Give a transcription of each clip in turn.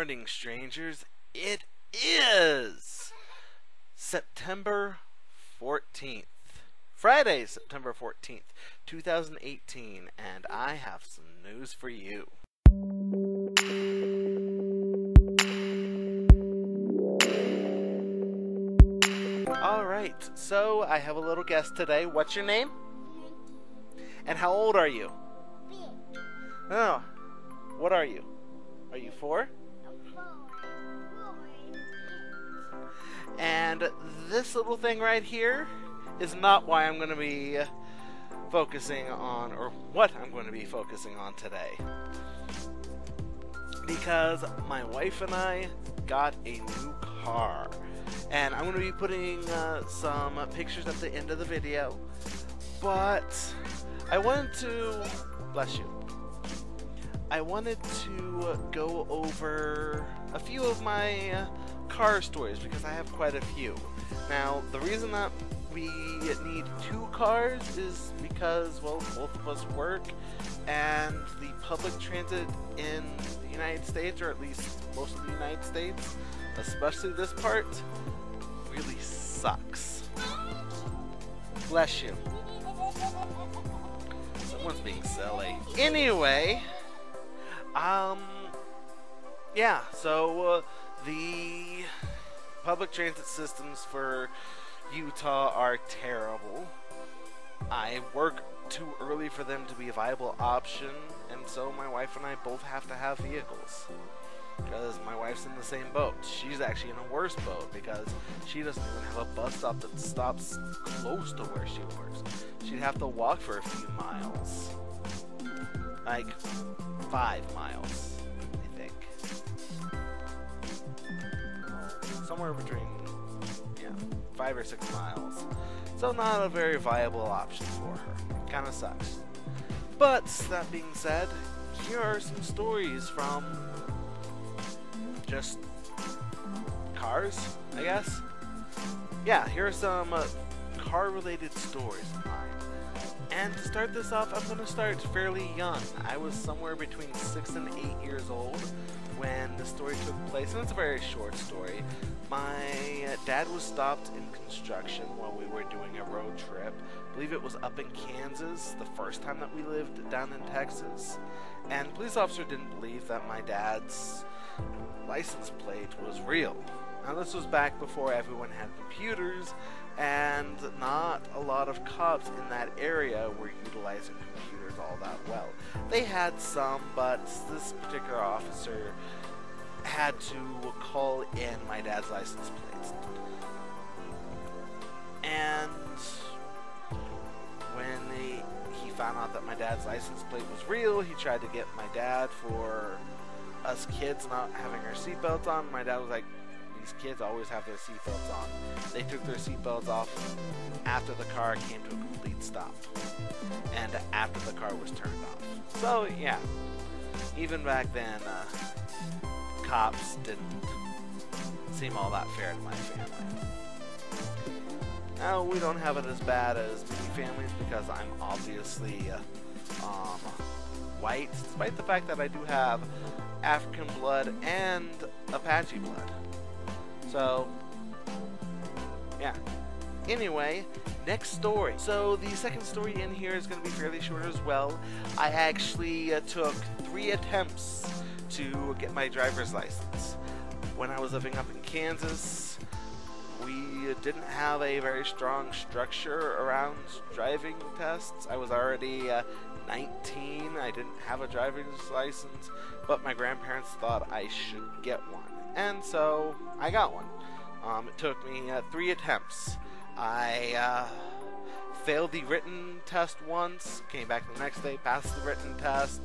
morning, strangers. It is September 14th. Friday, September 14th, 2018, and I have some news for you. Alright, so I have a little guest today. What's your name? And how old are you? Oh, what are you? Are you 4? And this little thing right here is not why I'm going to be focusing on, or what I'm going to be focusing on today. Because my wife and I got a new car. And I'm going to be putting some pictures at the end of the video. But I wanted to, bless you, I wanted to go over a few of my car stories because I have quite a few. Now, the reason that we need 2 cars is because, well, both of us work, and the public transit in the United States, or at least most of the United States, especially this part, really sucks. Bless you. Someone's being silly. Anyway, yeah, so the public transit systems for Utah are terrible. I work too early for them to be a viable option, and so my wife and I both have to have vehicles. Because my wife's in the same boat. She's actually in a worse boat because she doesn't even have a bus stop that stops close to where she works. She'd have to walk for a few miles. Like 5 miles, I think. Somewhere between, 5 or 6 miles. So not a very viable option for her. Kinda sucks. But, that being said, here are some stories from just cars, I guess. Yeah, here are some car-related stories of mine. And to start this off, I'm going to start fairly young. I was somewhere between 6 and 8 years old when the story took place, and it's a very short story. My dad was stopped in construction while we were doing a road trip. I believe it was up in Kansas, the first time that we lived down in Texas. And the police officer didn't believe that my dad's license plate was real. Now, this was back before everyone had computers, and not a lot of cops in that area were utilizing computers all that well. They had some, but this particular officer had to call in my dad's license plates. And when he found out that my dad's license plate was real, he tried to get my dad for us kids not having our seatbelts on. My dad was like, these kids always have their seatbelts on. They took their seatbelts off after the car came to a complete stop. And after the car was turned off. So, yeah. Even back then, cops didn't seem all that fair to my family. Now, we don't have it as bad as many families because I'm obviously white, despite the fact that I do have African blood and Apache blood. So, yeah. Anyway, next story. So, the second story in here is going to be fairly short as well. I actually took 3 attempts to get my driver's license. When I was living up in Kansas, we didn't have a very strong structure around driving tests. I was already 19. I didn't have a driver's license, but my grandparents thought I should get one. And so I got one. It took me 3 attempts. I failed the written test once, came back the next day, passed the written test,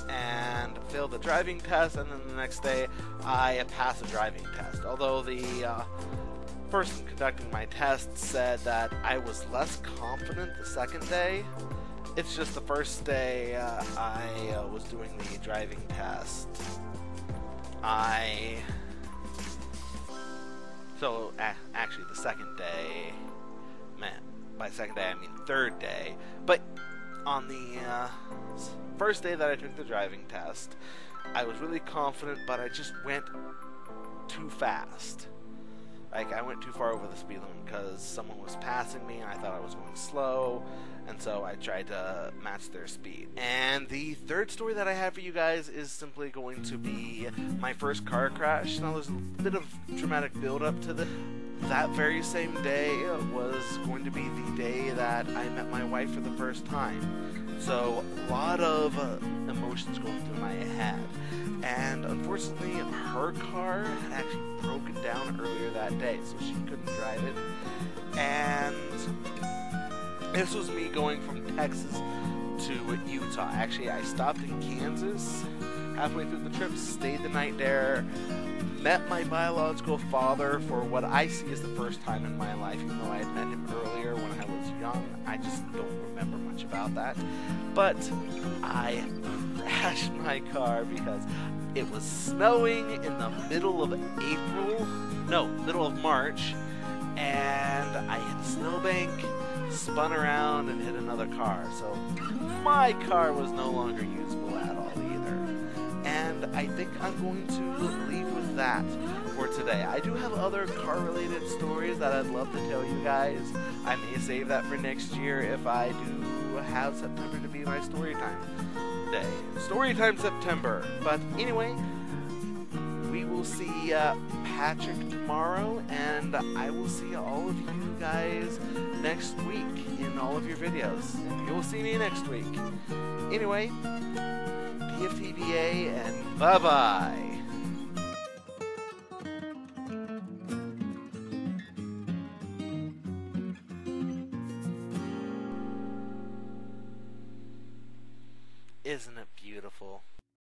and failed the driving test, and then the next day I passed the driving test. Although the person conducting my test said that I was less confident the second day. It's just the first day I was doing the driving test. Actually the second day, by second day I mean third day, but on the first day that I took the driving test, I was really confident, but I just went too fast. Like, I went too far over the speed limit because someone was passing me and I thought I was going slow, and so I tried to match their speed. And the third story that I have for you guys is simply going to be my first car crash. Now, there's a bit of dramatic build-up to this. That very same day was going to be the day that I met my wife for the first time. So, a lot of emotions going through my head. And unfortunately, her car had actually broken down earlier that day, so she couldn't drive it. And this was me going from Texas to Utah. Actually, I stopped in Kansas halfway through the trip, stayed the night there, met my biological father for what I see as the first time in my life, even though I had met him earlier when I was young. I just don't remember much about that. But I crashed my car because it was snowing in the middle of middle of March, and I hit a snowbank, spun around, and hit another car. So my car was no longer usable at all either. And I think I'm going to leave with that for today. I do have other car-related stories that I'd love to tell you guys. I may save that for next year if I do have September to be my storytime day. Storytime September. But anyway, we will see Patrick tomorrow, and I will see all of you guys next week in all of your videos. And you'll see me next week. Anyway, PFTVA, and bye-bye.